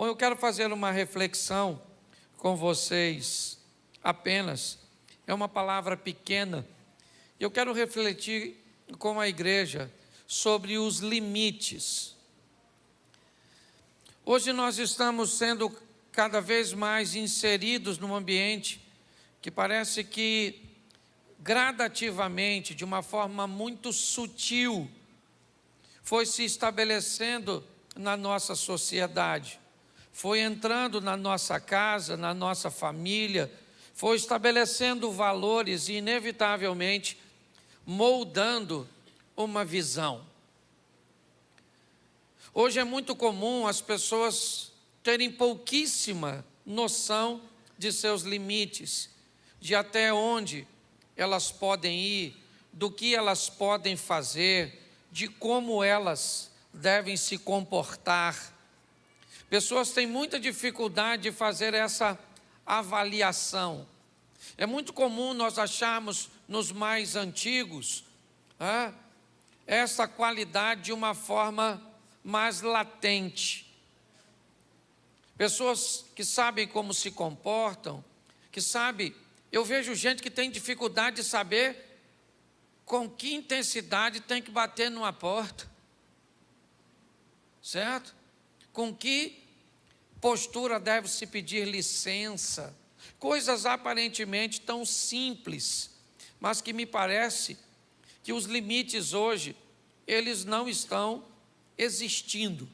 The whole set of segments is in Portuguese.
Bom, eu quero fazer uma reflexão com vocês apenas. É uma palavra pequena. Eu quero refletir com a igreja sobre os limites. Hoje nós estamos sendo cada vez mais inseridos num ambiente que parece que gradativamente, de uma forma muito sutil, foi se estabelecendo na nossa sociedade, foi entrando na nossa casa, na nossa família, foi estabelecendo valores e, inevitavelmente, moldando uma visão. Hoje é muito comum as pessoas terem pouquíssima noção de seus limites, de até onde elas podem ir, do que elas podem fazer, de como elas devem se comportar. Pessoas têm muita dificuldade de fazer essa avaliação. É muito comum nós acharmos nos mais antigos essa qualidade de uma forma mais latente. Pessoas que sabem como se comportam, que sabem. Eu vejo gente que tem dificuldade de saber com que intensidade tem que bater numa porta, certo? Com que postura deve se pedir licença. Coisas aparentemente tão simples, mas que me parece que os limites hoje, eles não estão existindo.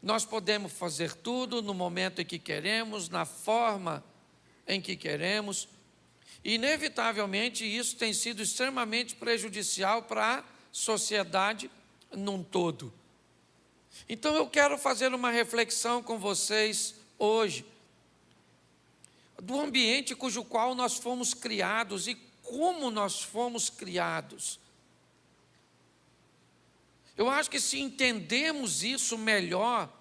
Nós podemos fazer tudo no momento em que queremos, na forma em que queremos. Inevitavelmente, isso tem sido extremamente prejudicial para a sociedade num todo. Então, eu quero fazer uma reflexão com vocês hoje, do ambiente cujo qual nós fomos criados e como nós fomos criados. Eu acho que se entendemos isso melhor,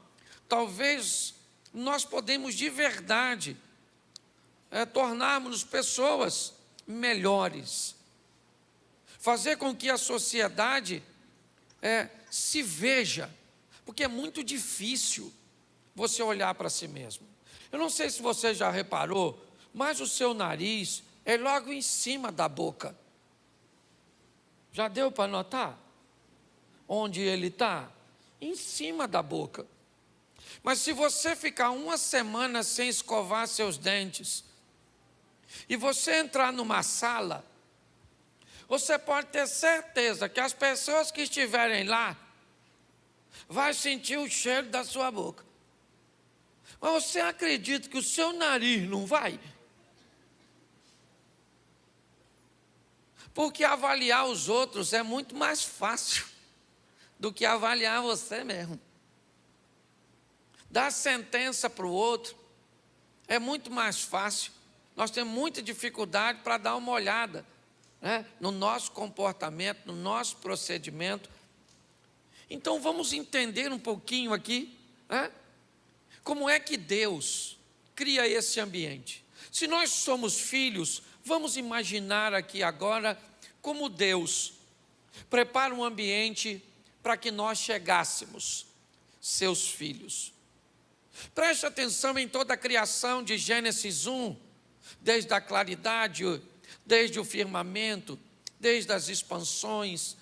talvez nós podemos de verdade tornarmos-nos pessoas melhores, fazer com que a sociedade se veja, porque é muito difícil você olhar para si mesmo. Eu não sei se você já reparou, mas o seu nariz é logo em cima da boca. Já deu para notar? Onde ele está? Em cima da boca. Mas se você ficar uma semana sem escovar seus dentes, e você entrar numa sala, você pode ter certeza que as pessoas que estiverem lá vão sentir o cheiro da sua boca. Mas você acredita que o seu nariz não vai? Porque avaliar os outros é muito mais fácil do que avaliar você mesmo. Dar sentença para o outro é muito mais fácil. Nós temos muita dificuldade para dar uma olhada no nosso comportamento, no nosso procedimento. Então vamos entender um pouquinho aqui como é que Deus cria esse ambiente. Se nós somos filhos, vamos imaginar aqui agora como Deus prepara um ambiente para que nós chegássemos, seus filhos. Preste atenção em toda a criação de Gênesis 1, desde a claridade, desde o firmamento, desde as expansões,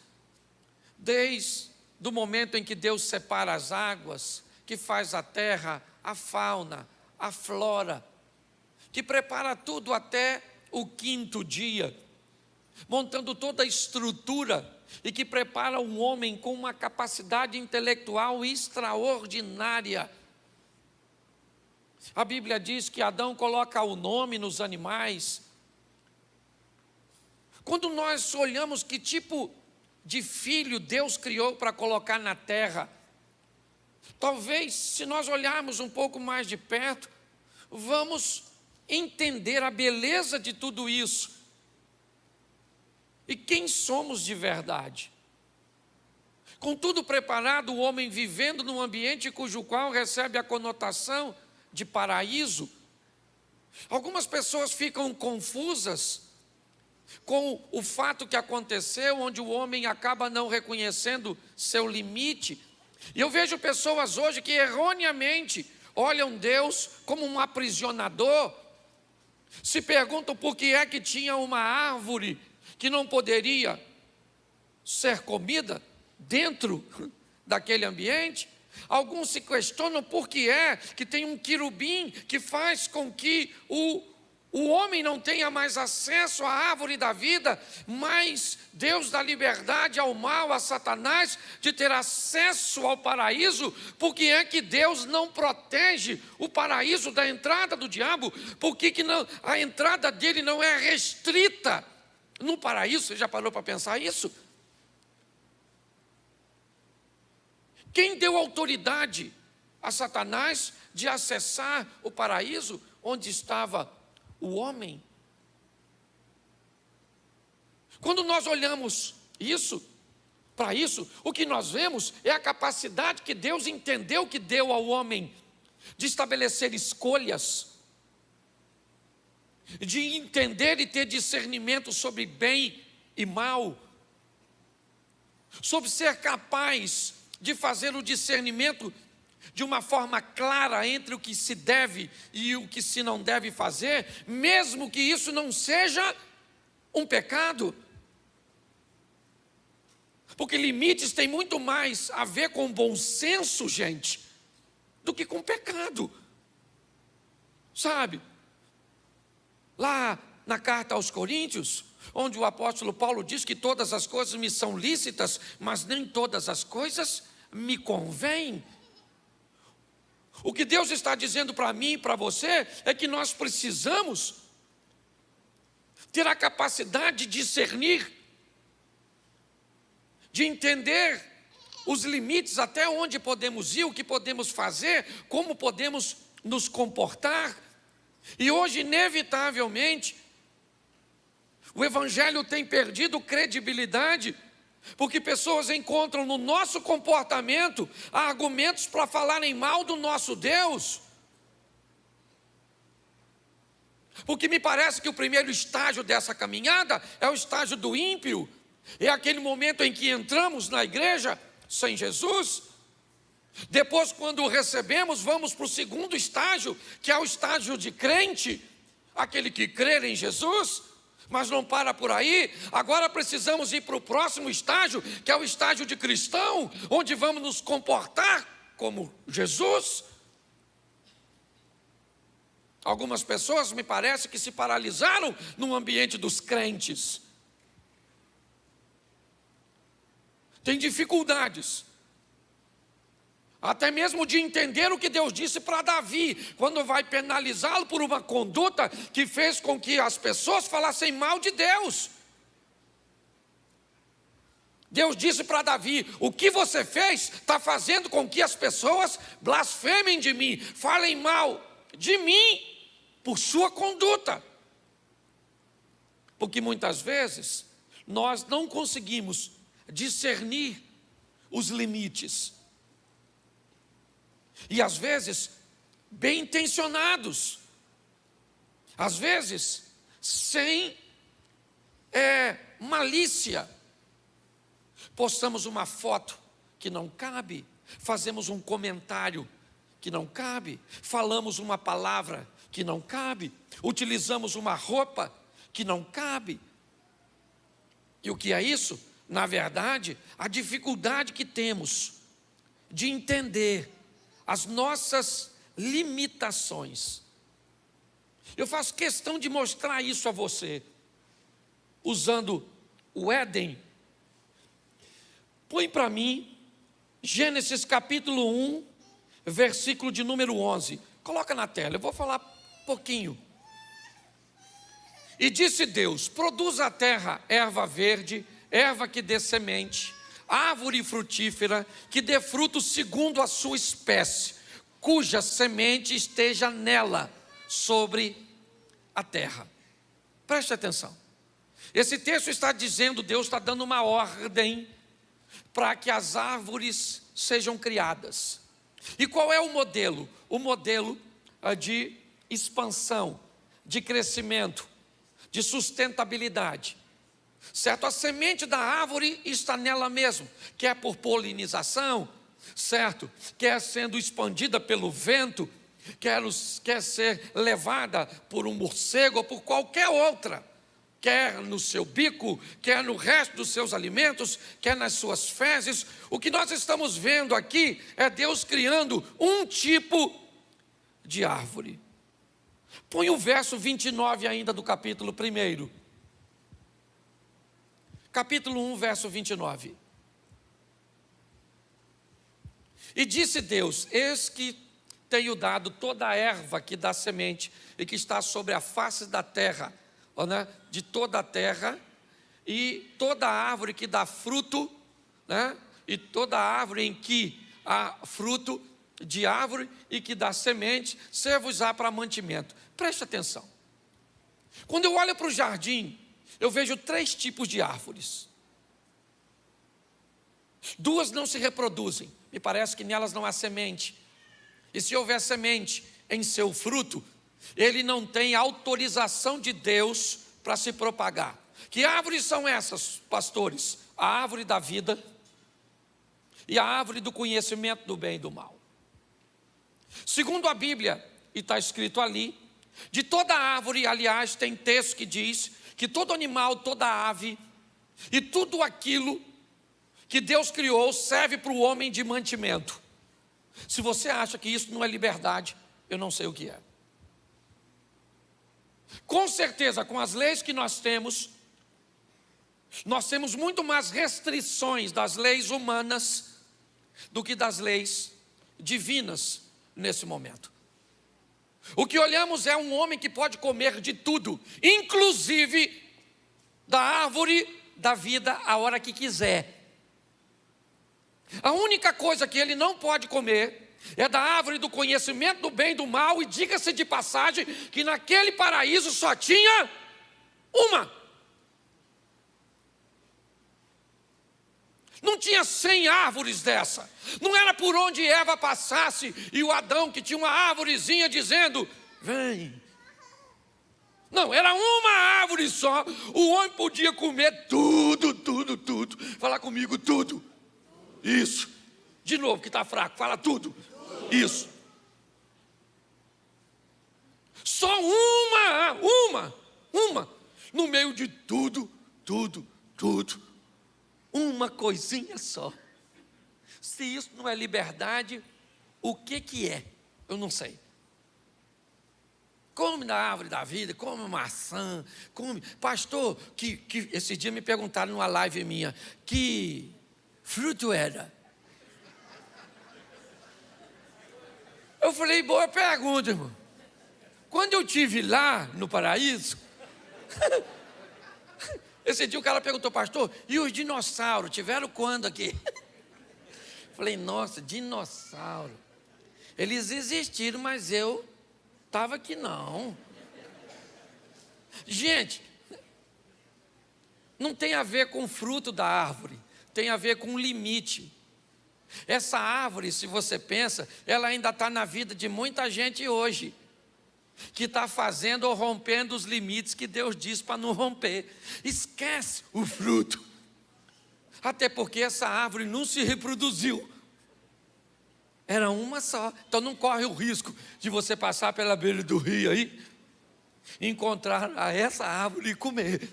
desde o momento em que Deus separa as águas, que faz a terra, a fauna, a flora, que prepara tudo até o quinto dia, montando toda a estrutura e que prepara um homem com uma capacidade intelectual extraordinária. A Bíblia diz que Adão coloca o nome nos animais. Quando nós olhamos que tipo de filho Deus criou para colocar na terra, talvez, se nós olharmos um pouco mais de perto, vamos entender a beleza de tudo isso. E quem somos de verdade? Com tudo preparado, o homem vivendo num ambiente cujo qual recebe a conotação de paraíso. Algumas pessoas ficam confusas com o fato que aconteceu, onde o homem acaba não reconhecendo seu limite E eu vejo pessoas hoje que erroneamente olham Deus como um aprisionador, se perguntam por que é que tinha uma árvore que não poderia ser comida dentro daquele ambiente. Alguns se questionam por que é que tem um querubim que faz com que o homem não tenha mais acesso à árvore da vida, mas Deus dá liberdade ao mal, a Satanás, de ter acesso ao paraíso. Por que é que Deus não protege o paraíso da entrada do diabo? Por que não, a entrada dele não é restrita no paraíso? Você já parou para pensar isso? Quem deu autoridade a Satanás de acessar o paraíso onde estava o homem? Quando nós olhamos para isso, o que nós vemos é a capacidade que Deus entendeu que deu ao homem de estabelecer escolhas, de entender e ter discernimento sobre bem e mal, sobre ser capaz de fazer o discernimento de uma forma clara entre o que se deve e o que se não deve fazer, mesmo que isso não seja um pecado. Porque limites têm muito mais a ver com bom senso, gente, do que com pecado. Sabe? Lá na carta aos Coríntios, onde o apóstolo Paulo diz que todas as coisas me são lícitas, mas nem todas as coisas me convêm. O que Deus está dizendo para mim e para você é que nós precisamos ter a capacidade de discernir, de entender os limites, até onde podemos ir, o que podemos fazer, como podemos nos comportar. E hoje, inevitavelmente, o Evangelho tem perdido credibilidade, porque pessoas encontram no nosso comportamento argumentos para falarem mal do nosso Deus. Porque me parece que o primeiro estágio dessa caminhada é o estágio do ímpio. É aquele momento em que entramos na igreja sem Jesus. Depois, quando o recebemos, vamos para o segundo estágio, que é o estágio de crente, aquele que crê em Jesus. Mas não para por aí. Agora precisamos ir para o próximo estágio, que é o estágio de cristão, onde vamos nos comportar como Jesus. Algumas pessoas, me parece, que se paralisaram no ambiente dos crentes. Tem dificuldades, até mesmo de entender o que Deus disse para Davi, quando vai penalizá-lo por uma conduta que fez com que as pessoas falassem mal de Deus. Deus disse para Davi: o que você fez está fazendo com que as pessoas blasfemem de mim, falem mal de mim por sua conduta. Porque muitas vezes nós não conseguimos discernir os limites. E às vezes, bem intencionados, às vezes, sem malícia, postamos uma foto que não cabe, fazemos um comentário que não cabe, falamos uma palavra que não cabe, utilizamos uma roupa que não cabe. E o que é isso? Na verdade, a dificuldade que temos de entender as nossas limitações. Eu faço questão de mostrar isso a você, usando o Éden. Põe para mim Gênesis capítulo 1, versículo de número 11. Coloca na tela, eu vou falar pouquinho. E disse Deus: produza a terra erva verde, erva que dê semente, árvore frutífera, que dê fruto segundo a sua espécie, cuja semente esteja nela, sobre a terra. Preste atenção. Esse texto está dizendo, Deus está dando uma ordem para que as árvores sejam criadas. E qual é o modelo? O modelo de expansão, de crescimento, de sustentabilidade. Certo? A semente da árvore está nela mesmo, quer por polinização, certo? Quer sendo expandida pelo vento, quer ser levada por um morcego ou por qualquer outra, quer no seu bico, quer no resto dos seus alimentos, quer nas suas fezes. O que nós estamos vendo aqui é Deus criando um tipo de árvore. Põe o verso 29 ainda do capítulo 1. Capítulo 1, verso 29. E disse Deus: eis que tenho dado toda a erva que dá semente e que está sobre a face da terra, né, de toda a terra, e toda árvore que dá fruto, né, e toda árvore em que há fruto de árvore e que dá semente, ser-vos-á para mantimento. Preste atenção. Quando eu olho para o jardim, eu vejo 3 tipos de árvores. 2 não se reproduzem, me parece que nelas não há semente. E se houver semente em seu fruto, ele não tem autorização de Deus para se propagar. Que árvores são essas, pastores? A árvore da vida e a árvore do conhecimento do bem e do mal. Segundo a Bíblia, e está escrito ali, de toda árvore, aliás, tem texto que diz que todo animal, toda ave e tudo aquilo que Deus criou serve para o homem de mantimento. Se você acha que isso não é liberdade, eu não sei o que é. Com certeza, com as leis que nós temos muito mais restrições das leis humanas do que das leis divinas nesse momento. O que olhamos é um homem que pode comer de tudo, inclusive da árvore da vida a hora que quiser. A única coisa que ele não pode comer é da árvore do conhecimento do bem e do mal, e diga-se de passagem que naquele paraíso só tinha uma. Não tinha 100 árvores dessa. Não era por onde Eva passasse e o Adão que tinha uma árvorezinha dizendo: vem. Não, era uma árvore só. O homem podia comer tudo. Fala comigo, tudo. Isso. De novo, que está fraco, fala tudo. Isso. Só uma. No meio de tudo. Uma coisinha só. Se isso não é liberdade, o que é? Eu não sei. Come da árvore da vida, come maçã, come. Pastor, que esse dia me perguntaram numa live minha, que fruto era? Eu falei, boa pergunta, irmão. Quando eu estive lá no paraíso, esse dia o cara perguntou, pastor, e os dinossauros, tiveram quando aqui? Falei, nossa, dinossauro. Eles existiram, mas eu estava aqui não. Gente, não tem a ver com o fruto da árvore, tem a ver com o limite. Essa árvore, se você pensa, ela ainda está na vida de muita gente hoje, que está fazendo ou rompendo os limites que Deus diz para não romper. Esquece o fruto. Até porque essa árvore não se reproduziu. Era uma só. Então não corre o risco de você passar pela beira do rio aí, encontrar essa árvore e comer.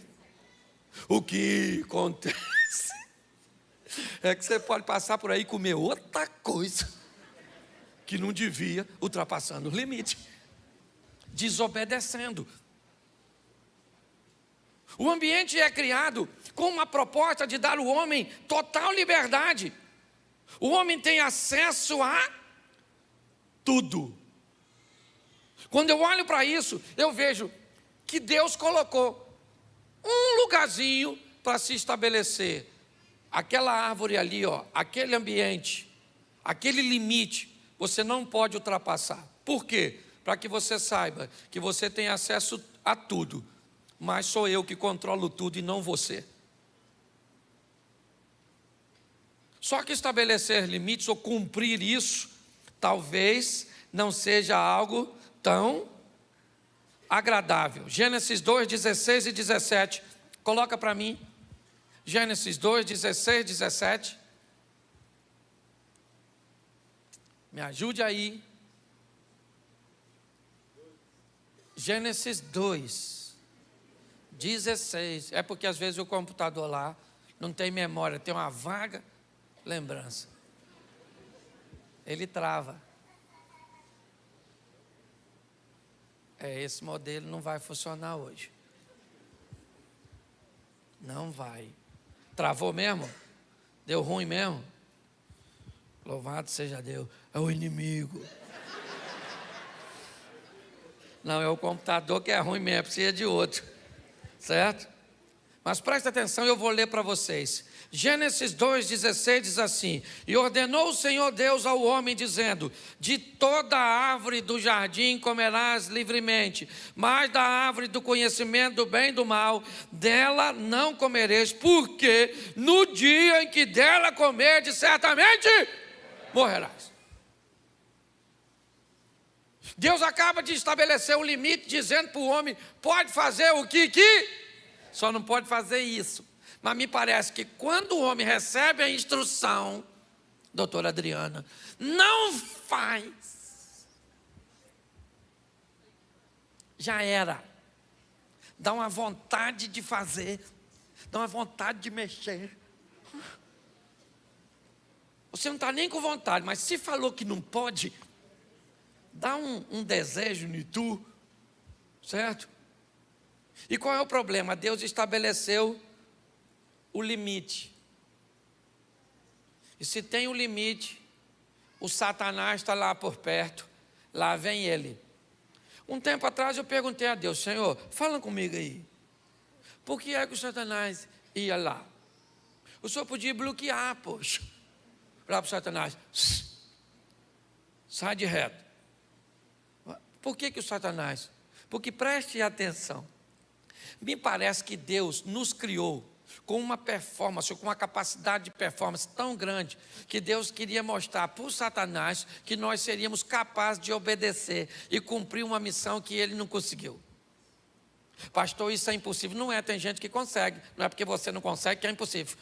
O que acontece é que você pode passar por aí e comer outra coisa que não devia, ultrapassando o limite, desobedecendo. O ambiente é criado com uma proposta de dar ao homem total liberdade. O homem tem acesso a tudo. Quando eu olho para isso, eu vejo que Deus colocou um lugarzinho para se estabelecer. Aquela árvore ali, ó, aquele ambiente, aquele limite, você não pode ultrapassar. Por quê? Para que você saiba que você tem acesso a tudo, mas sou eu que controlo tudo e não você. Só que estabelecer limites ou cumprir isso, talvez não seja algo tão agradável. Gênesis 2, 16 e 17. Coloca para mim. Gênesis 2, 16 e 17. Me ajude aí. Gênesis 2, 16. É porque às vezes o computador lá não tem memória, tem uma vaga lembrança. Ele trava. Esse modelo não vai funcionar hoje. Não vai. Travou mesmo? Deu ruim mesmo? Louvado seja Deus. É o inimigo. Não, é o computador que é ruim mesmo, precisa de outro. Certo? Mas presta atenção, eu vou ler para vocês. Gênesis 2,16 diz assim: e ordenou o Senhor Deus ao homem, dizendo: de toda a árvore do jardim comerás livremente, mas da árvore do conhecimento do bem e do mal, dela não comereis, porque no dia em que dela comerdes, certamente morrerás. Deus acaba de estabelecer um limite, dizendo para o homem: pode fazer o que só não pode fazer isso. Mas me parece que quando o homem recebe a instrução, doutora Adriana, não faz, já era. Dá uma vontade de fazer, dá uma vontade de mexer. Você não está nem com vontade, mas se falou que não pode, dá um desejo em tu, certo? E qual é o problema? Deus estabeleceu o limite. E se tem um limite, o Satanás está lá por perto, lá vem ele. Um tempo atrás eu perguntei a Deus: Senhor, fala comigo aí, por que é que o Satanás ia lá? O Senhor podia bloquear, poxa, falar para o Satanás: sai de reto. Por que o Satanás? Porque preste atenção, me parece que Deus nos criou com uma performance, com uma capacidade de performance tão grande, que Deus queria mostrar para o Satanás que nós seríamos capazes de obedecer e cumprir uma missão que ele não conseguiu. Pastor, isso é impossível. Não é, tem gente que consegue, não é porque você não consegue que é impossível.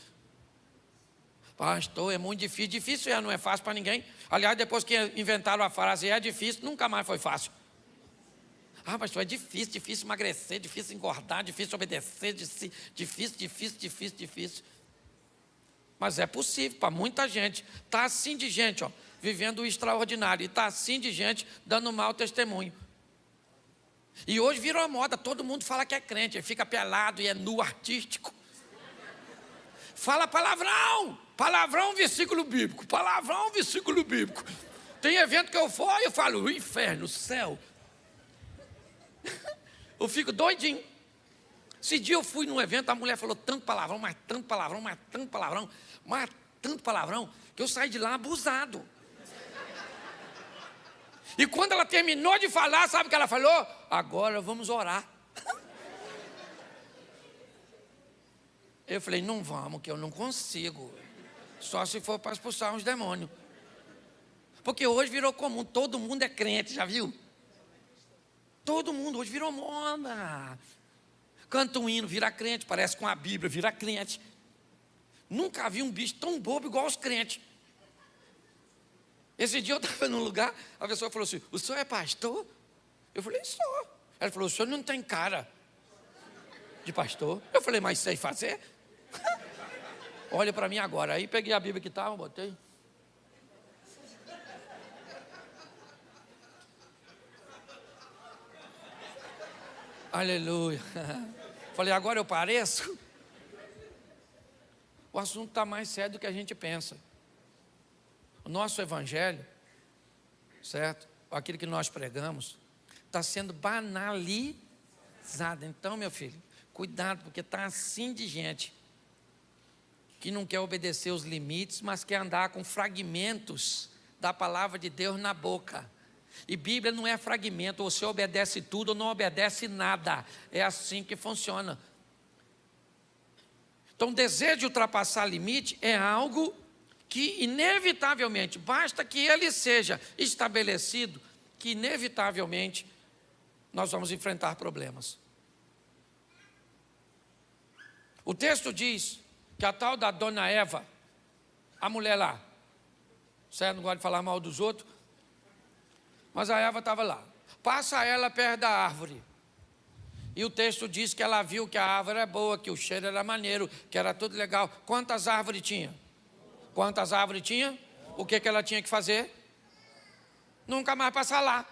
Pastor, é muito difícil. Difícil não é fácil para ninguém. Aliás, depois que inventaram a frase é difícil, nunca mais foi fácil. Ah, pastor, é difícil emagrecer, difícil engordar, difícil obedecer, difícil. Mas é possível para muita gente. Está assim de gente, ó, vivendo o extraordinário. E está assim de gente dando mau testemunho. E hoje virou moda, todo mundo fala que é crente, fica pelado e é nu artístico. Fala palavrão, versículo bíblico, palavrão, versículo bíblico. Tem evento que eu for, eu falo: o inferno, o céu. Eu fico doidinho. Esse dia eu fui num evento, a mulher falou tanto palavrão, que eu saí de lá abusado. E quando ela terminou de falar, sabe o que ela falou? Agora vamos orar. Eu falei: não vamos, que eu não consigo. Só se for para expulsar uns demônios. Porque hoje virou comum, todo mundo é crente, já viu? Todo mundo hoje virou moda. Canta um hino, vira crente, parece com a Bíblia, vira crente. Nunca vi um bicho tão bobo igual os crentes. Esse dia eu estava num lugar, a pessoa falou assim: o senhor é pastor? Eu falei: sou. Ela falou: o senhor não tem cara de pastor. Eu falei: mas sei fazer? Olha para mim agora. Aí peguei a Bíblia que estava, botei. Aleluia. Falei: agora eu pareço? O assunto está mais sério do que a gente pensa. O nosso evangelho, certo? Aquilo que nós pregamos, está sendo banalizado. Então, meu filho, cuidado, porque está assim de gente que não quer obedecer os limites, mas quer andar com fragmentos da palavra de Deus na boca. E Bíblia não é fragmento, ou você obedece tudo ou não obedece nada. É assim que funciona. Então, o desejo de ultrapassar limite é algo que inevitavelmente, basta que ele seja estabelecido, que inevitavelmente nós vamos enfrentar problemas. O texto diz que a tal da dona Eva, a mulher lá, certo? Não gosta de falar mal dos outros, Mas a Eva estava lá. Passa ela perto da árvore. E o texto diz que ela viu que a árvore era boa, que o cheiro era maneiro, que era tudo legal. Quantas árvores tinha? Quantas árvores tinha? O que ela tinha que fazer? Nunca mais passar lá.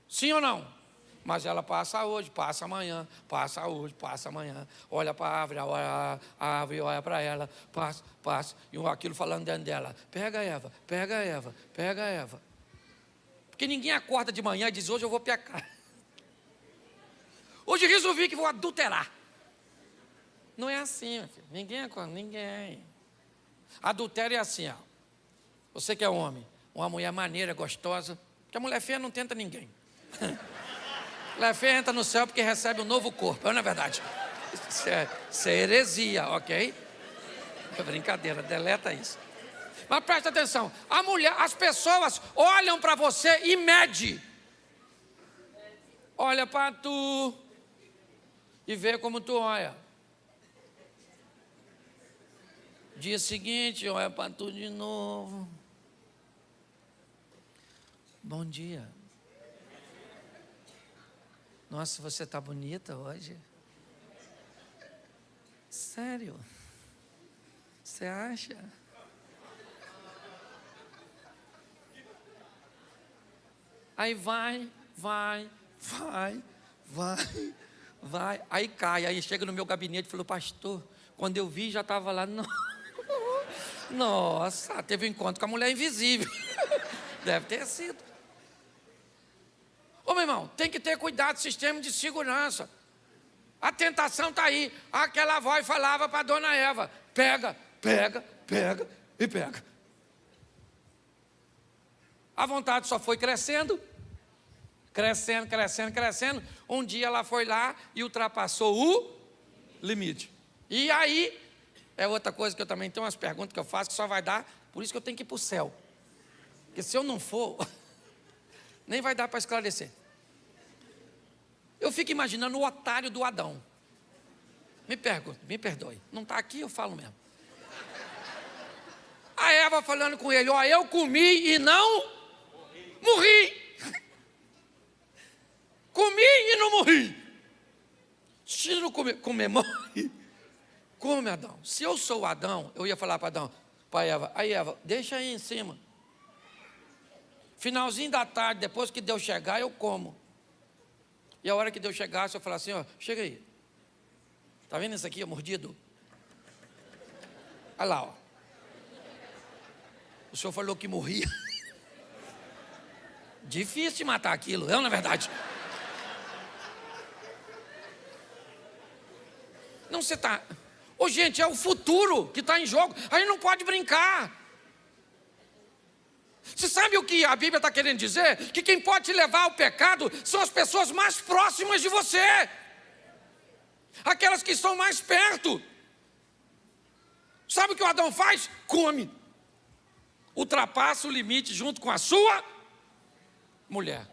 Sim ou não? Mas ela passa hoje, passa amanhã, passa hoje, passa amanhã. Olha para a árvore olha para ela, passa. E aquilo falando dentro dela. Pega Eva, pega Eva, pega Eva. Porque ninguém acorda de manhã e diz, hoje eu vou pecar. Hoje resolvi que vou adulterar. Não é assim, meu filho. Ninguém acorda, ninguém. Adultério é assim, ó. Você que é homem, uma mulher maneira, gostosa, porque a mulher feia não tenta ninguém. A mulher feia entra no céu porque recebe um novo corpo, não é verdade? Isso é heresia, ok? É brincadeira, deleta isso. Mas presta atenção, a mulher, as pessoas olham para você e medem. Olha para tu e vê como tu olha. Dia seguinte, olha para tu de novo. Bom dia. Nossa, você está bonita hoje. Sério? Você acha? Aí vai. Aí cai, aí chega no meu gabinete e falou, pastor, quando eu vi já estava lá, nossa, teve um encontro com a mulher invisível. Deve ter sido. Ô meu irmão, tem que ter cuidado, sistema de segurança. A tentação está aí. Aquela voz falava para a dona Eva, pega e pega. A vontade só foi crescendo. Um dia ela foi lá e ultrapassou o limite. E aí, é outra coisa que eu também tenho umas perguntas que eu faço que só vai dar, por isso que eu tenho que ir para o céu. Porque se eu não for, nem vai dar para esclarecer. Eu fico imaginando o otário do Adão. Me perdoe. Não está aqui, eu falo mesmo. A Eva falando com ele, ó, eu comi e não morri. Comi e não morri. Se não comer morre. Come, Adão. Se eu sou o Adão, eu ia falar para Adão, para Eva, aí Eva, deixa aí em cima. Finalzinho da tarde, depois que Deus chegar, eu como. E a hora que Deus chegasse, eu falar assim, ó, chega aí. Está vendo isso aqui, ó, mordido? Olha lá, ó. O senhor falou que morria. Difícil de matar aquilo, não é verdade? Não, você está... Ô, gente, é o futuro que está em jogo. Aí não pode brincar. Você sabe o que a Bíblia está querendo dizer? Que quem pode te levar ao pecado são as pessoas mais próximas de você. Aquelas que estão mais perto. Sabe o que o Adão faz? Come. Ultrapassa o limite junto com a sua mulher.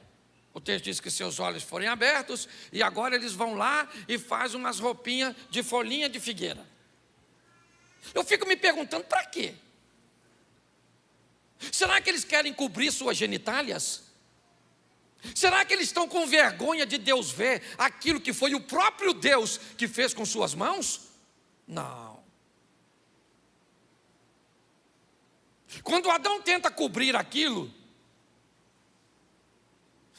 O texto diz que seus olhos forem abertos e agora eles vão lá e fazem umas roupinhas de folhinha de figueira. Eu fico me perguntando, para quê? Será que eles querem cobrir suas genitálias? Será que eles estão com vergonha de Deus ver aquilo que foi o próprio Deus que fez com suas mãos? Não. Quando Adão tenta cobrir aquilo,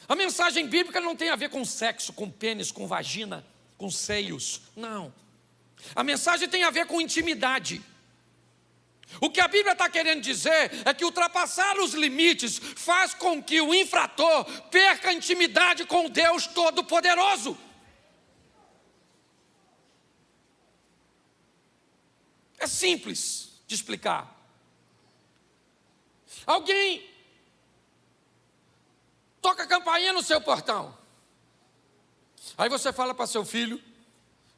a mensagem bíblica não tem a ver com sexo, com pênis, com vagina, com seios. Não. A mensagem tem a ver com intimidade. O que a Bíblia está querendo dizer é que ultrapassar os limites faz com que o infrator perca a intimidade com o Deus Todo-Poderoso. É simples de explicar. Alguém toca a campainha no seu portão. Aí você fala para seu filho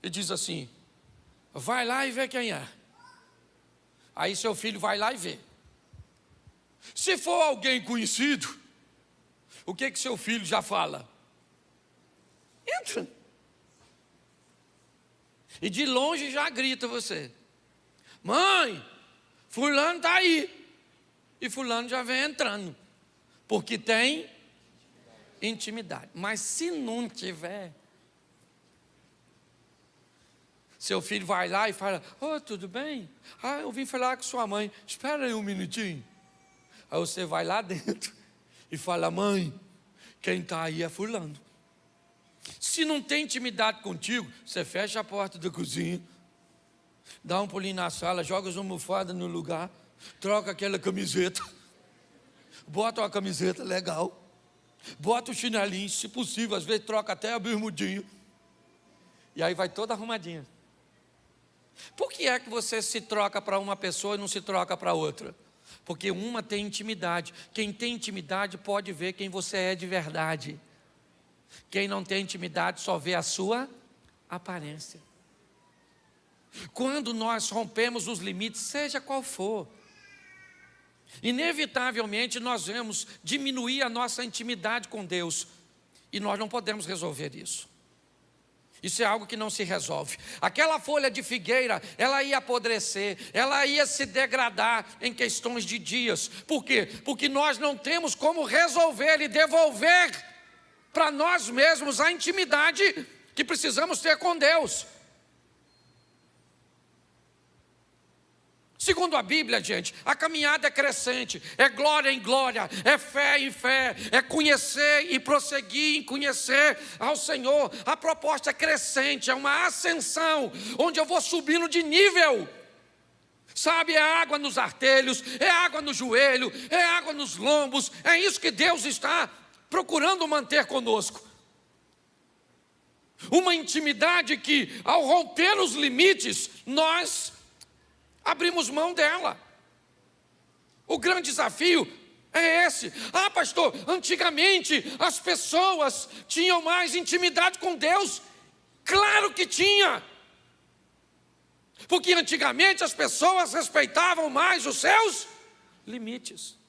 e diz assim, vai lá e vê quem é. Aí seu filho vai lá e vê. Se for alguém conhecido, o que seu filho já fala? Entra. E de longe já grita você. Mãe, fulano está aí. E fulano já vem entrando. Porque tem intimidade. Mas se não tiver, seu filho vai lá e fala: "Oh, tudo bem? Eu vim falar com sua mãe. Espera aí um minutinho." Aí você vai lá dentro e fala: "Mãe, quem está aí é fulano." Se não tem intimidade contigo, você fecha a porta da cozinha, dá um pulinho na sala, joga as almofadas no lugar, troca aquela camiseta, bota uma camiseta legal, bota o chinelinho, se possível, às vezes troca até a bermudinha, e aí vai toda arrumadinha. Por que é que você se troca para uma pessoa e não se troca para outra? Porque uma tem intimidade. Quem tem intimidade pode ver quem você é de verdade. Quem não tem intimidade só vê a sua aparência. Quando nós rompemos os limites, seja qual for, inevitavelmente nós vamos diminuir a nossa intimidade com Deus. E nós não podemos resolver isso. Isso é algo que não se resolve. Aquela folha de figueira, ela ia apodrecer, ela ia se degradar em questões de dias. Por quê? Porque nós não temos como resolver e devolver para nós mesmos a intimidade que precisamos ter com Deus. Segundo a Bíblia, gente, a caminhada é crescente, é glória em glória, é fé em fé, é conhecer e prosseguir em conhecer ao Senhor. A proposta é crescente, é uma ascensão, onde eu vou subindo de nível. Sabe, é água nos artelhos, é água no joelho, é água nos lombos. É isso que Deus está procurando manter conosco. Uma intimidade que, ao romper os limites, nós abrimos mão dela. O grande desafio é esse. Pastor, antigamente as pessoas tinham mais intimidade com Deus. Claro que tinha. Porque antigamente as pessoas respeitavam mais os seus limites.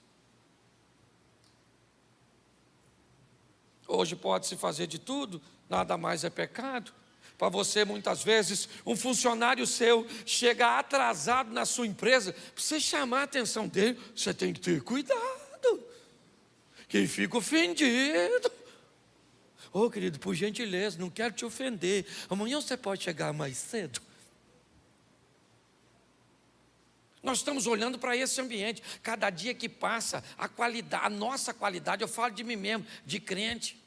Hoje pode-se fazer de tudo, nada mais é pecado. Para você, muitas vezes, um funcionário seu chega atrasado na sua empresa, para você chamar a atenção dele, você tem que ter cuidado, que fica ofendido. Querido, por gentileza, não quero te ofender, amanhã você pode chegar mais cedo. Nós estamos olhando para esse ambiente, cada dia que passa, a nossa qualidade, eu falo de mim mesmo, de crente,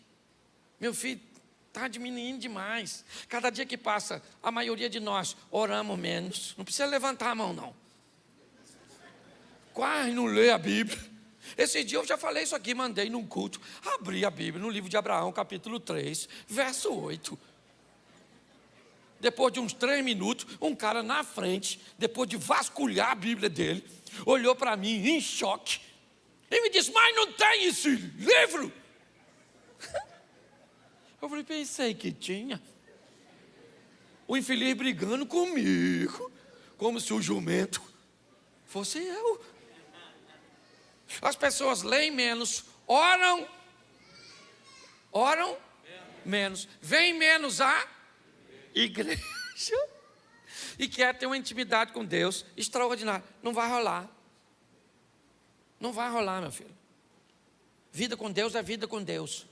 meu filho, está diminuindo demais. Cada dia que passa, a maioria de nós oramos menos. Não precisa levantar a mão, não. Quase não lê a Bíblia. Esse dia eu já falei isso aqui, mandei num culto. Abri a Bíblia no livro de Abraão, capítulo 3, verso 8. Depois de uns 3 minutos, um cara na frente, depois de vasculhar a Bíblia dele, olhou para mim em choque e me disse: "Mas não tem esse livro?" Eu falei: "Pensei que tinha." O infeliz brigando comigo, como se o jumento fosse eu. As pessoas leem menos, oram menos, vêm menos à igreja e quer ter uma intimidade com Deus extraordinária. Não vai rolar. Não vai rolar, meu filho. Vida com Deus é vida com Deus.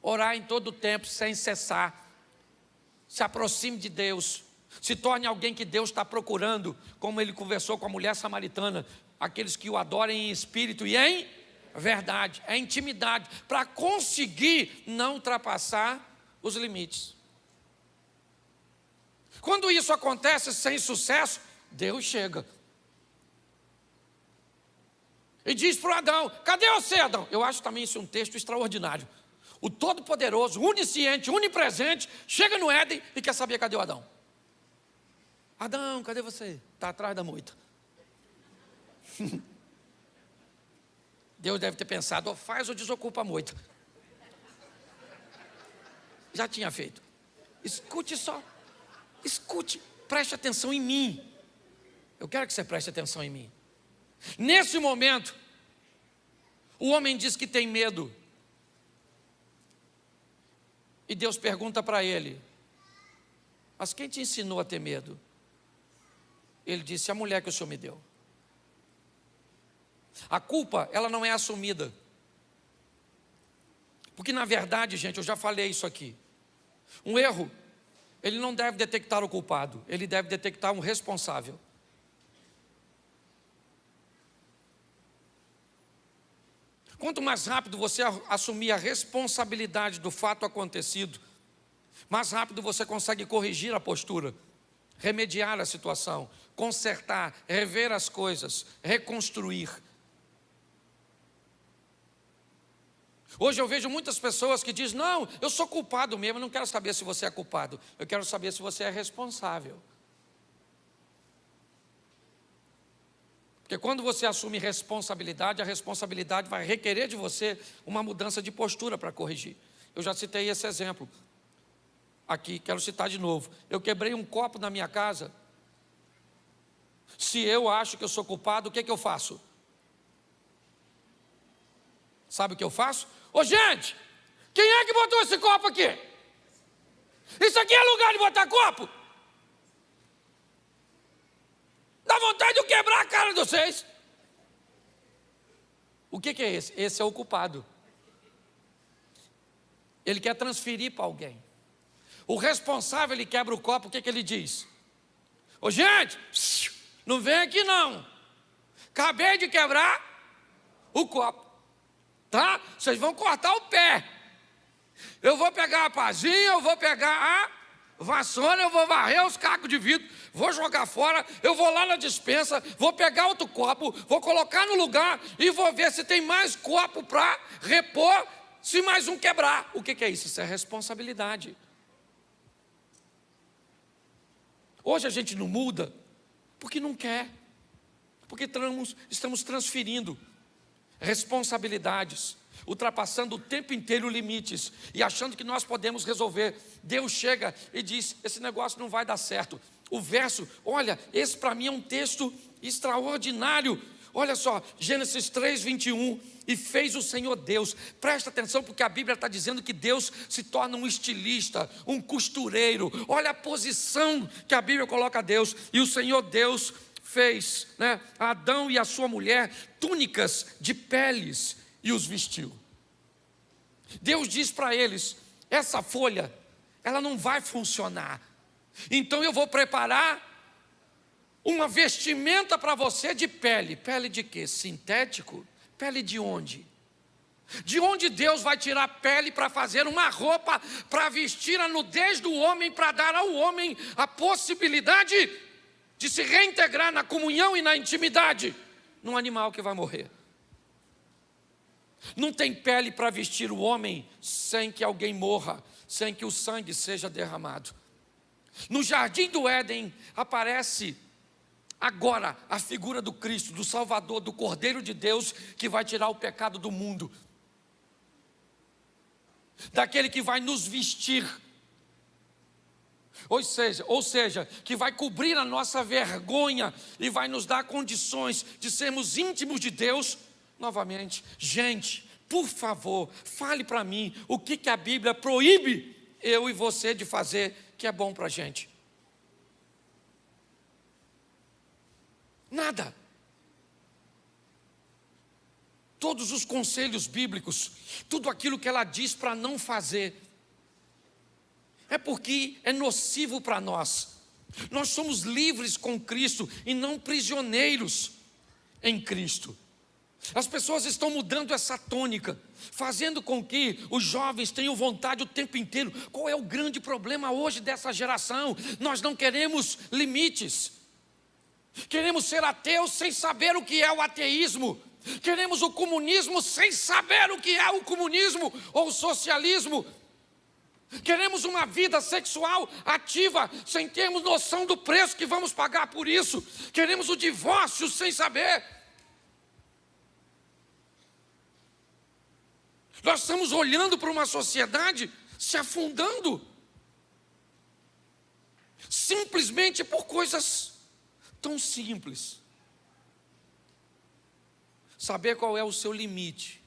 Orar em todo o tempo, sem cessar. Se aproxime de Deus. Se torne alguém que Deus está procurando, como ele conversou com a mulher samaritana. Aqueles que o adorem em espírito e em verdade. É intimidade, para conseguir não ultrapassar os limites. Quando isso acontece sem sucesso, Deus chega e diz para o Adão: "Cadê você, Adão?" Eu acho também isso um texto extraordinário. O Todo-Poderoso, onisciente, onipresente, chega no Éden e quer saber cadê o Adão. "Adão, cadê você?" "Está atrás da moita." Deus deve ter pensado: ou faz ou desocupa a moita. Já tinha feito. Escute só. Escute, preste atenção em mim. Eu quero que você preste atenção em mim. Nesse momento, o homem diz que tem medo. E Deus pergunta para ele: "Mas quem te ensinou a ter medo?" Ele disse: "A mulher que o Senhor me deu." A culpa, ela não é assumida. Porque na verdade, gente, eu já falei isso aqui. Um erro, ele não deve detectar o culpado, ele deve detectar um responsável. Quanto mais rápido você assumir a responsabilidade do fato acontecido, mais rápido você consegue corrigir a postura, remediar a situação, consertar, rever as coisas, reconstruir. Hoje eu vejo muitas pessoas que dizem, não, eu sou culpado mesmo, eu não quero saber se você é culpado, eu quero saber se você é responsável. Porque quando você assume responsabilidade, a responsabilidade vai requerer de você uma mudança de postura para corrigir. Eu já citei esse exemplo aqui, quero citar de novo. Eu quebrei um copo na minha casa. Se eu acho que eu sou culpado, o que eu faço? Sabe o que eu faço? Ô gente, quem é que botou esse copo aqui? Isso aqui é lugar de botar copo? Dá vontade de eu quebrar a cara de vocês. O que é esse? Esse é o culpado. Ele quer transferir para alguém. O responsável, ele quebra o copo, o que ele diz? Ô gente, não vem aqui não. Acabei de quebrar o copo. Tá? Vocês vão cortar o pé. Eu vou pegar a pazinha, eu vou pegar a vassoura, eu vou varrer os cacos de vidro, vou jogar fora, eu vou lá na despensa, vou pegar outro copo, vou colocar no lugar e vou ver se tem mais copo para repor, se mais um quebrar. O que é isso? Isso é responsabilidade. Hoje a gente não muda porque não quer, porque estamos transferindo responsabilidades, ultrapassando o tempo inteiro limites e achando que nós podemos resolver. Deus chega e diz, esse negócio não vai dar certo. O verso, olha, esse para mim é um texto extraordinário. Olha só, Gênesis 3, 21, e fez o Senhor Deus. Presta atenção porque a Bíblia está dizendo que Deus se torna um estilista, um costureiro. Olha a posição que a Bíblia coloca a Deus. E o Senhor Deus fez, a Adão e a sua mulher túnicas de peles e os vestiu. Deus diz para eles, essa folha, ela não vai funcionar. Então eu vou preparar uma vestimenta para você de pele. Pele de quê? Sintético? Pele de onde? De onde Deus vai tirar pele para fazer uma roupa, para vestir a nudez do homem, para dar ao homem a possibilidade de se reintegrar na comunhão e na intimidade num animal que vai morrer? Não tem pele para vestir o homem sem que alguém morra, sem que o sangue seja derramado. No jardim do Éden aparece agora a figura do Cristo, do Salvador, do Cordeiro de Deus, que vai tirar o pecado do mundo, daquele que vai nos vestir, ou seja, que vai cobrir a nossa vergonha e vai nos dar condições de sermos íntimos de Deus novamente. Gente, por favor, fale para mim o que a Bíblia proíbe eu e você de fazer que é bom para a gente. Nada. Todos os conselhos bíblicos, tudo aquilo que ela diz para não fazer, é porque é nocivo para nós. Nós somos livres com Cristo e não prisioneiros em Cristo. As pessoas estão mudando essa tônica, fazendo com que os jovens tenham vontade o tempo inteiro. Qual é o grande problema hoje dessa geração? Nós não queremos limites. Queremos ser ateus sem saber o que é o ateísmo. Queremos o comunismo sem saber o que é o comunismo ou o socialismo. Queremos uma vida sexual ativa sem termos noção do preço que vamos pagar por isso. Queremos o divórcio sem saber. Nós estamos olhando para uma sociedade se afundando, simplesmente por coisas tão simples. Saber qual é o seu limite.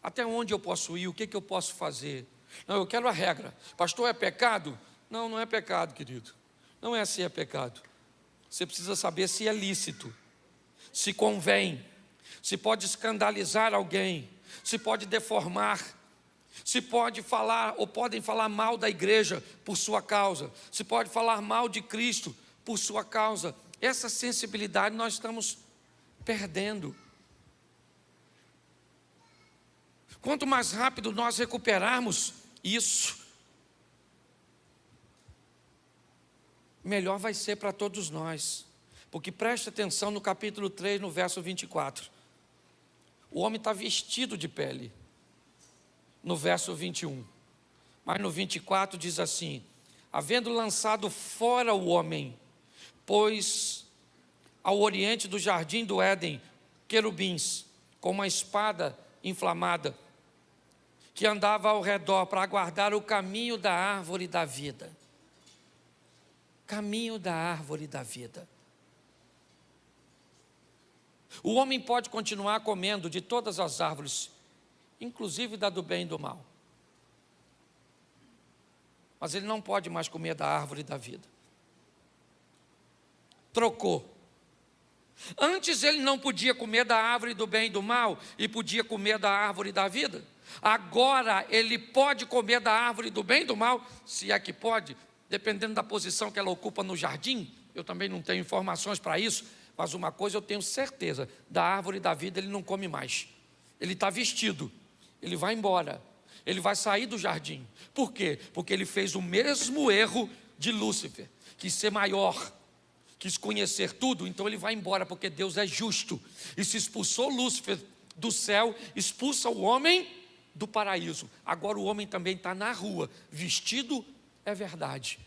Até onde eu posso ir, o que eu posso fazer. Não, eu quero a regra. Pastor, é pecado? Não, não é pecado, querido. Não é se é pecado. Você precisa saber se é lícito, se convém, se pode escandalizar alguém, se pode deformar, se pode falar ou podem falar mal da igreja por sua causa, se pode falar mal de Cristo por sua causa. Essa sensibilidade nós estamos perdendo. Quanto mais rápido nós recuperarmos isso, melhor vai ser para todos nós. Porque preste atenção no capítulo 3, no verso 24. O homem está vestido de pele, no verso 21. Mas no 24 diz assim: havendo lançado fora o homem, pôs ao oriente do jardim do Éden querubins, com uma espada inflamada, que andava ao redor para guardar o caminho da árvore da vida. Caminho da árvore da vida. O homem pode continuar comendo de todas as árvores, inclusive da do bem e do mal. Mas ele não pode mais comer da árvore da vida. Trocou. Antes ele não podia comer da árvore do bem e do mal e podia comer da árvore da vida. Agora ele pode comer da árvore do bem e do mal, se é que pode, dependendo da posição que ela ocupa no jardim. Eu também não tenho informações para isso, mas uma coisa eu tenho certeza: da árvore da vida ele não come mais. Ele está vestido, ele vai embora, ele vai sair do jardim. Por quê? Porque ele fez o mesmo erro de Lúcifer, quis ser maior, quis conhecer tudo, então ele vai embora, porque Deus é justo. E se expulsou Lúcifer do céu, expulsa o homem do paraíso. Agora o homem também está na rua, vestido é verdade.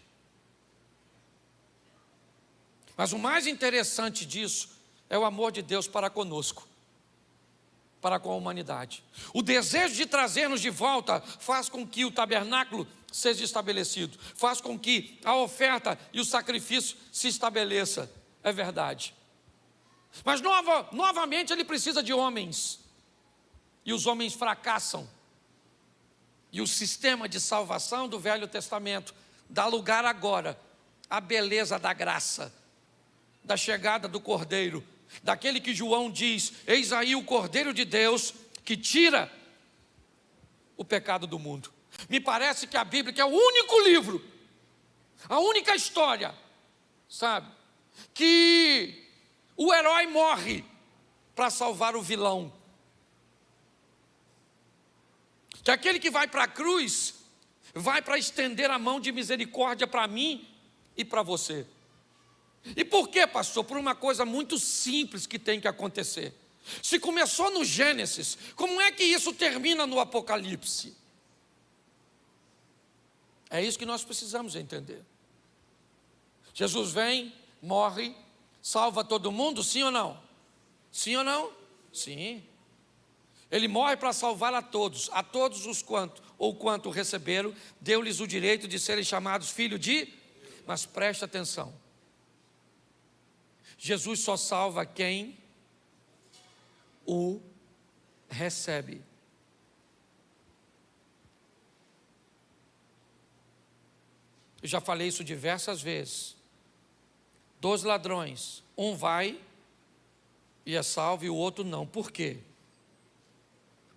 Mas o mais interessante disso é o amor de Deus para conosco, para com a humanidade. O desejo de trazer-nos de volta faz com que o tabernáculo seja estabelecido, faz com que a oferta e o sacrifício se estabeleça. É verdade. Mas novamente ele precisa de homens, e os homens fracassam. E o sistema de salvação do Velho Testamento dá lugar agora à beleza da graça, da chegada do Cordeiro, daquele que João diz: eis aí o Cordeiro de Deus que tira o pecado do mundo. Me parece que a Bíblia, que é o único livro, a única história, sabe, que o herói morre para salvar o vilão. Que aquele que vai para a cruz, vai para estender a mão de misericórdia para mim e para você. E por quê, pastor? Por uma coisa muito simples que tem que acontecer. Se começou no Gênesis, como é que isso termina no Apocalipse? É isso que nós precisamos entender. Jesus vem, morre, salva todo mundo, sim ou não? Sim ou não? Sim. Ele morre para salvar a todos os quanto receberam, deu-lhes o direito de serem chamados filhos de... Mas preste atenção, Jesus só salva quem o recebe. Eu já falei isso diversas vezes. 2 ladrões, um vai e é salvo e o outro não. Por quê?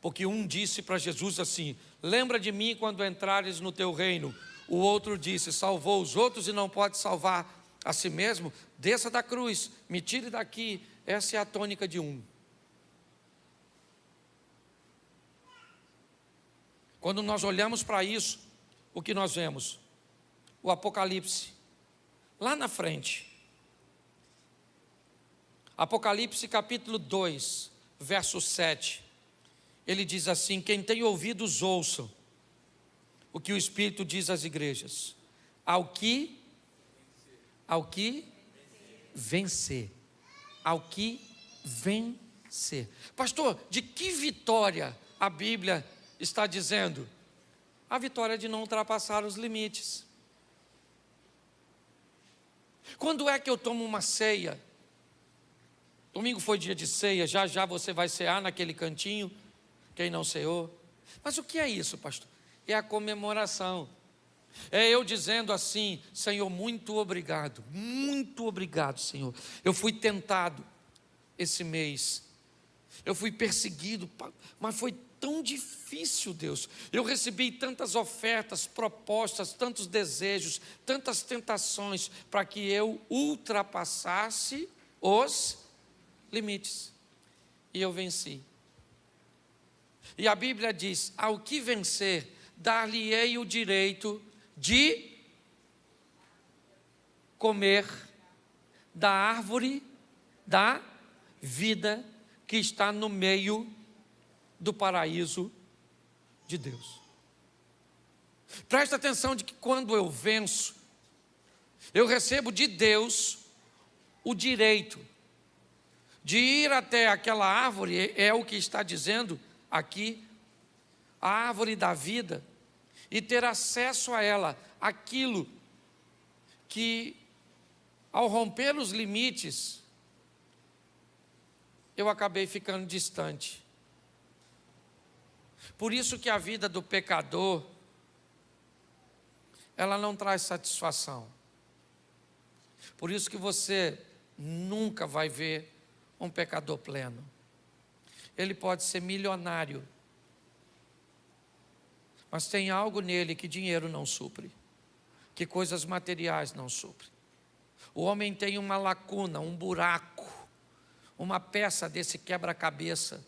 Porque um disse para Jesus assim: lembra de mim quando entrares no teu reino. O outro disse: salvou os outros e não pode salvar a si mesmo? Desça da cruz, me tire daqui. Essa é a tônica de um. Quando nós olhamos para isso, o que nós vemos? O Apocalipse, lá na frente. Apocalipse capítulo 2, verso 7. Ele diz assim: quem tem ouvidos ouçam o que o Espírito diz às igrejas. Ao que vencer. Ao que vencer. Pastor, de que vitória a Bíblia está dizendo? A vitória de não ultrapassar os limites. Quando é que eu tomo uma ceia? Domingo foi dia de ceia, já já você vai cear naquele cantinho, quem não ceou. Mas o que é isso, pastor? É a comemoração. É eu dizendo assim: Senhor, muito obrigado, Senhor. Eu fui tentado esse mês Eu fui perseguido, mas foi tão difícil, Deus. Eu recebi tantas ofertas, propostas, tantos desejos, tantas tentações, para que eu ultrapassasse os limites. E eu venci. E a Bíblia diz: ao que vencer, dar-lhe-ei o direito de comer da árvore da vida que está no meio do paraíso de Deus. Presta atenção de que quando eu venço, eu recebo de Deus o direito de ir até aquela árvore, é o que está dizendo aqui, a árvore da vida, e ter acesso a ela, aquilo que, ao romper os limites, eu acabei ficando distante. Por isso que a vida do pecador, ela não traz satisfação. Por isso que você nunca vai ver um pecador pleno. Ele pode ser milionário, mas tem algo nele que dinheiro não supre, que coisas materiais não suprem. O homem tem uma lacuna, um buraco, uma peça desse quebra-cabeça,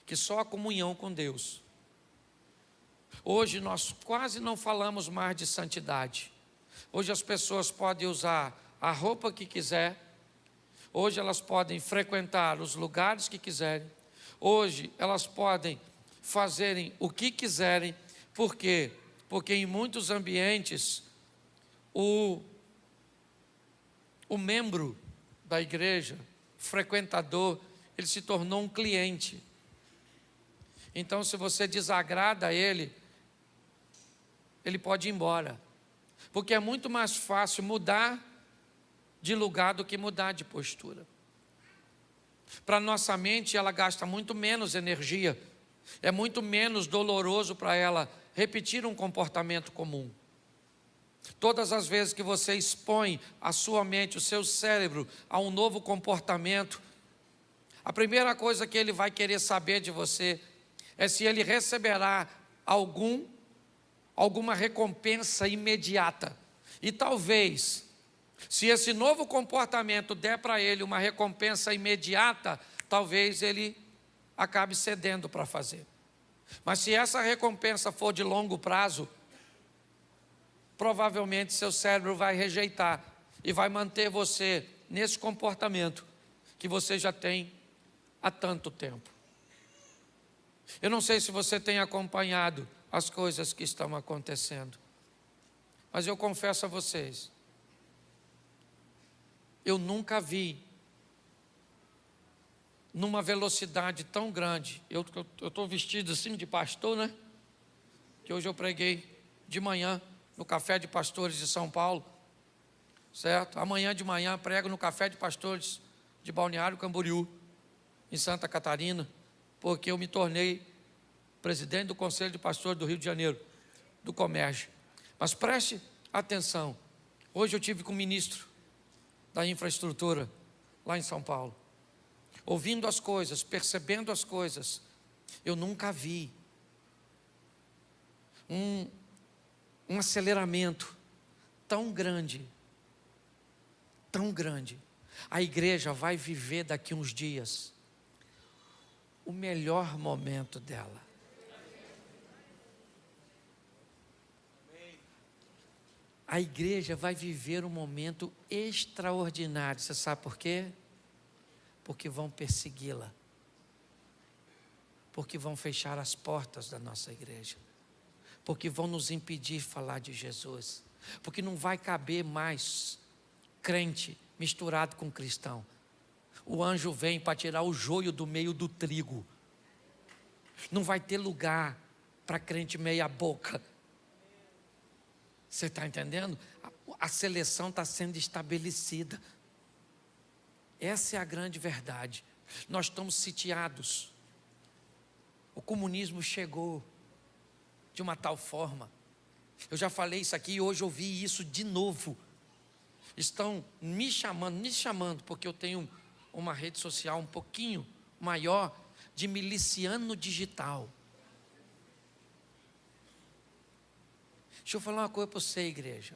que só a comunhão com Deus. Hoje nós quase não falamos mais de santidade. Hoje as pessoas podem usar a roupa que quiser. Hoje elas podem frequentar os lugares que quiserem. Hoje elas podem fazerem o que quiserem. Por quê? Porque em muitos ambientes o membro da igreja, o frequentador, ele se tornou um cliente. Então, se você desagrada a ele, ele pode ir embora. Porque é muito mais fácil mudar de lugar do que mudar de postura. Para nossa mente, ela gasta muito menos energia. É muito menos doloroso para ela repetir um comportamento comum. Todas as vezes que você expõe a sua mente, o seu cérebro, a um novo comportamento, a primeira coisa que ele vai querer saber de você é se ele receberá alguma recompensa imediata. E talvez, se esse novo comportamento der para ele uma recompensa imediata, talvez ele acabe cedendo para fazer. Mas se essa recompensa for de longo prazo, provavelmente seu cérebro vai rejeitar e vai manter você nesse comportamento que você já tem há tanto tempo. Eu não sei se você tem acompanhado as coisas que estão acontecendo, mas eu confesso a vocês, eu nunca vi numa velocidade tão grande. Eu estou vestido assim de pastor, né? Que hoje eu preguei de manhã no Café de Pastores de São Paulo, certo? Amanhã de manhã prego no Café de Pastores de Balneário Camboriú, em Santa Catarina, porque eu me tornei presidente do Conselho de Pastores do Rio de Janeiro, do Comércio. Mas preste atenção, hoje eu tive com o ministro da infraestrutura, lá em São Paulo, ouvindo as coisas, percebendo as coisas. Eu nunca vi um aceleramento tão grande, tão grande. A igreja vai viver daqui uns dias o melhor momento dela. A igreja vai viver um momento extraordinário. Você sabe por quê? Porque vão persegui-la. Porque vão fechar as portas da nossa igreja. Porque vão nos impedir de falar de Jesus. Porque não vai caber mais crente misturado com cristão. O anjo vem para tirar o joio do meio do trigo. Não vai ter lugar para crente meia boca. Você está entendendo? A seleção está sendo estabelecida. Essa é a grande verdade. Nós estamos sitiados. O comunismo chegou de uma tal forma. Eu já falei isso aqui e hoje ouvi isso de novo. Estão me chamando, porque eu tenho uma rede social um pouquinho maior de miliciano digital. Deixa eu falar uma coisa para você, igreja.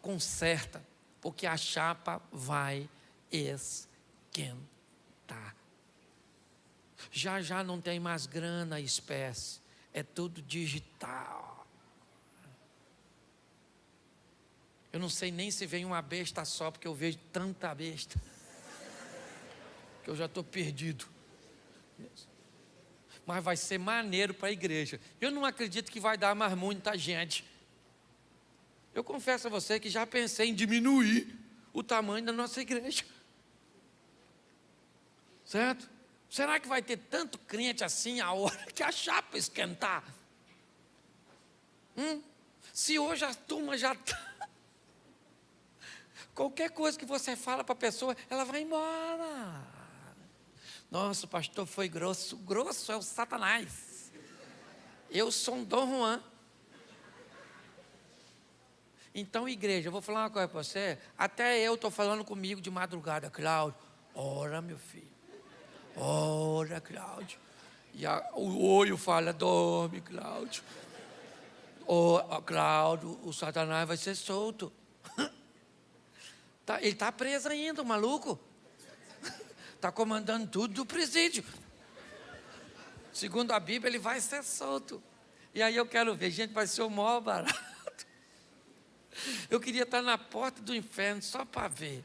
Conserta, porque a chapa vai esquentar. Já já não tem mais grana espécie, é tudo digital. Eu não sei nem se vem uma besta só, porque eu vejo tanta besta, que eu já estou perdido. Mas vai ser maneiro para a igreja. Eu não acredito que vai dar mais muita gente. Eu confesso a você que já pensei em diminuir o tamanho da nossa igreja. Certo? Será que vai ter tanto crente assim a hora que a chapa esquentar? Se hoje a turma já está... Qualquer coisa que você fala para a pessoa, ela vai embora. Nossa, o pastor foi grosso. Grosso é o Satanás. Eu sou um Dom Juan. Então, igreja, eu vou falar uma coisa para você. Até eu estou falando comigo de madrugada. Cláudio, ora, meu filho. Ora, Cláudio. E o olho fala, dorme, Cláudio. Cláudio, o Satanás vai ser solto. Ele está preso ainda, o maluco. Está comandando tudo do presídio. Segundo a Bíblia, ele vai ser solto. E aí eu quero ver, gente, vai ser o maior barato. Eu queria estar na porta do inferno só para ver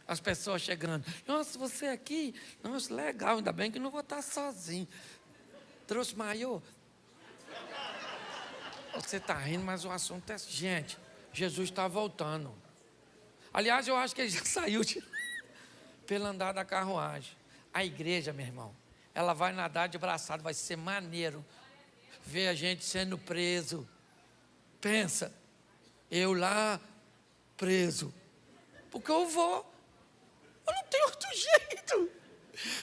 as pessoas chegando. Nossa, você aqui? Nossa, legal, ainda bem que não vou estar sozinho. Trouxe maiô? Você está rindo, mas o assunto é... Gente, Jesus está voltando. Aliás, eu acho que ele já saiu pelo andar da carruagem. A igreja, meu irmão, ela vai nadar de braçada, vai ser maneiro ver a gente sendo preso. Pensa, eu lá preso, porque eu vou, eu não tenho outro jeito.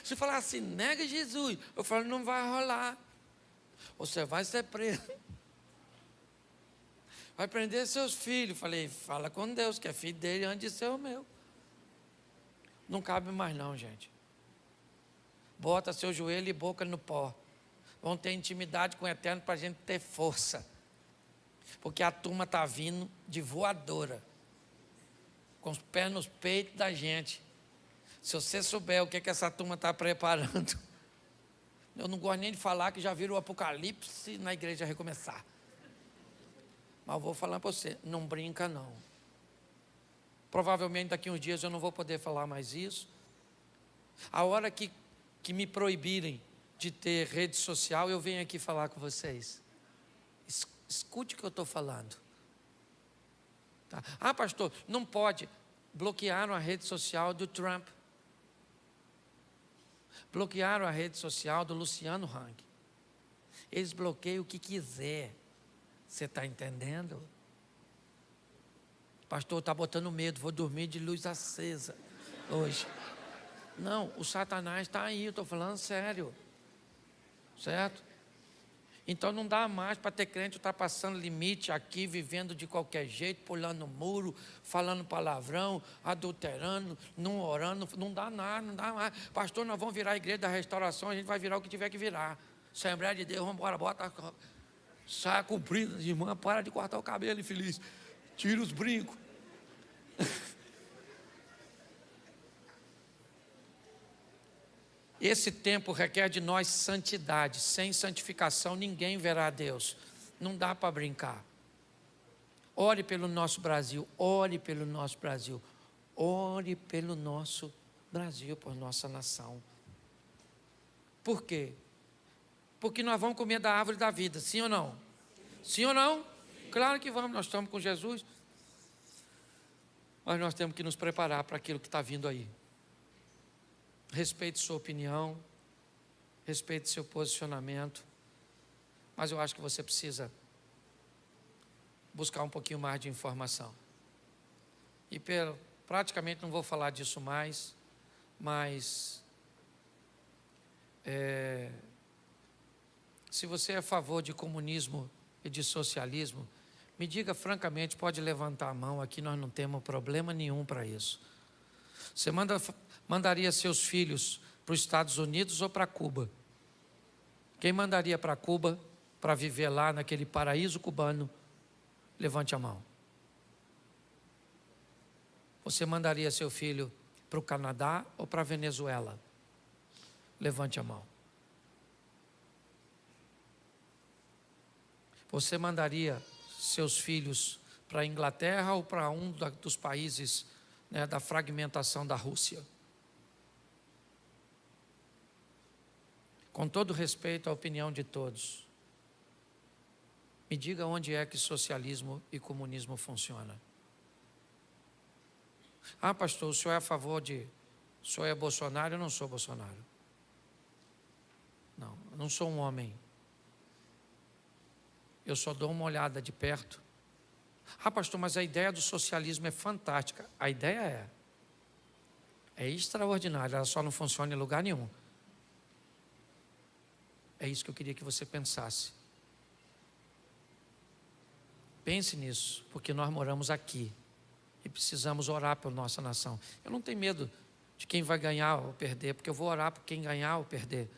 Se falar assim, nega Jesus, eu falo, não vai rolar, você vai ser preso, vai prender seus filhos. Falei, fala com Deus, que é filho dele antes de ser o meu. Não cabe mais não, gente. Bota seu joelho e boca no pó. Vão ter intimidade com o Eterno para a gente ter força. Porque a turma está vindo de voadora, com os pés nos peitos da gente. Se você souber o que essa turma está preparando, eu não gosto nem de falar que já viram o apocalipse na igreja recomeçar. Mas eu vou falar para você, não brinca não. Provavelmente daqui uns dias eu não vou poder falar mais isso. A hora que me proibirem de ter rede social, eu venho aqui falar com vocês. Escute o que eu estou falando. Tá? Ah, pastor, não pode. Bloquearam a rede social do Trump. Bloquearam a rede social do Luciano Hang. Eles bloqueiam o que quiser. Você está entendendo? Pastor, está botando medo, vou dormir de luz acesa hoje. Não, o Satanás está aí, eu estou falando sério. Certo? Então não dá mais para ter crente ultrapassando limite aqui, vivendo de qualquer jeito, pulando muro, falando palavrão, adulterando, não orando, não dá nada, não dá mais. Pastor, nós vamos virar a igreja da restauração, a gente vai virar o que tiver que virar. Assembleia de Deus, vamos embora, bota saia comprida, irmã, para de cortar o cabelo, infeliz. Tira os brincos. Esse tempo requer de nós santidade. Sem santificação ninguém verá a Deus. Não dá para brincar. Ore pelo nosso Brasil, ore pelo nosso Brasil. Ore pelo nosso Brasil, por nossa nação. Por quê? Porque nós vamos comer da árvore da vida, sim ou não? Sim ou não? Claro que vamos, nós estamos com Jesus. Mas nós temos que nos preparar para aquilo que está vindo aí. Respeite sua opinião, respeite seu posicionamento, mas eu acho que você precisa buscar um pouquinho mais de informação. E praticamente não vou falar disso mais, mas se você é a favor de comunismo e de socialismo, me diga francamente, pode levantar a mão aqui, nós não temos problema nenhum para isso. Você mandaria seus filhos Para os Estados Unidos ou para Cuba? Quem mandaria para Cuba para viver lá naquele paraíso cubano? Levante a mão. Você mandaria seu filho para o Canadá ou para a Venezuela? Levante a mão. Você mandaria seus filhos para a Inglaterra ou para um dos países, né, da fragmentação da Rússia? Com todo respeito à opinião de todos, me diga onde é que socialismo e comunismo funcionam. Ah, pastor, o senhor é a favor de... O senhor é Bolsonaro? Eu não sou Bolsonaro. Não, eu não sou um homem. Eu só dou uma olhada de perto. Ah, pastor, mas a ideia do socialismo é fantástica. A ideia é extraordinária, ela só não funciona em lugar nenhum. É isso que eu queria que você pensasse. Pense nisso, porque nós moramos aqui e precisamos orar pela nossa nação. Eu não tenho medo de quem vai ganhar ou perder, porque eu vou orar por quem ganhar ou perder.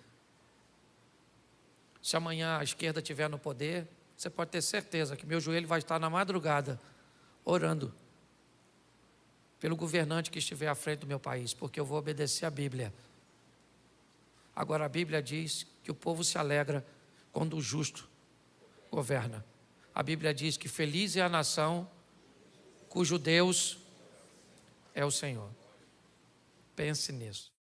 Se amanhã a esquerda estiver no poder, você pode ter certeza que meu joelho vai estar na madrugada orando pelo governante que estiver à frente do meu país, porque eu vou obedecer a Bíblia. Agora a Bíblia diz que o povo se alegra quando o justo governa. A Bíblia diz que feliz é a nação cujo Deus é o Senhor. Pense nisso.